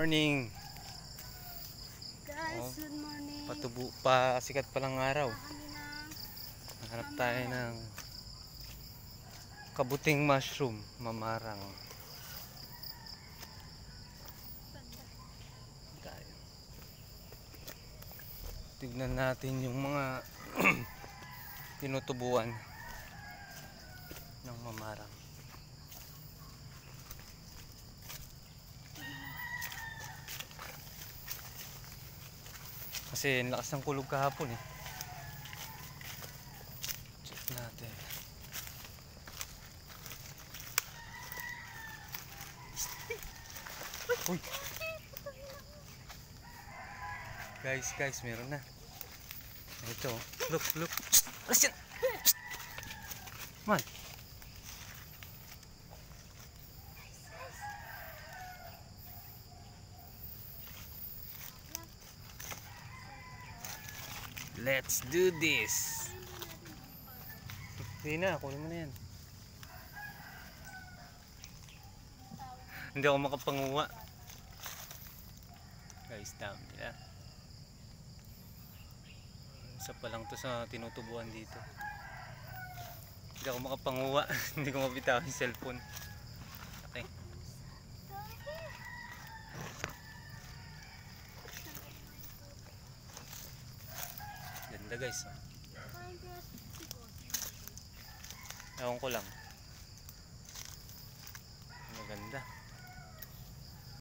Morning. Guys, good morning. Patubo pa, sikat pa lang araw. Hanap tayo ng kabuting mushroom, mamarang. Tayo. Tignan natin yung mga tinutubuan ng mamarang. Kasi lakas ng kulog kahapon eh. Check natin. Uy! Guys, meron na. Ito, look. Alas yan! Man! Let's do this! Hindi na, kunin mo na yan. Hindi ako makapanguha. Guys, dami nila. Isa pa lang to sa tinutubuan dito. Hindi ako makapanguha. Hindi ko mabitaw yung cellphone. Okay. Ganda guys. Ewan ko lang. Maganda.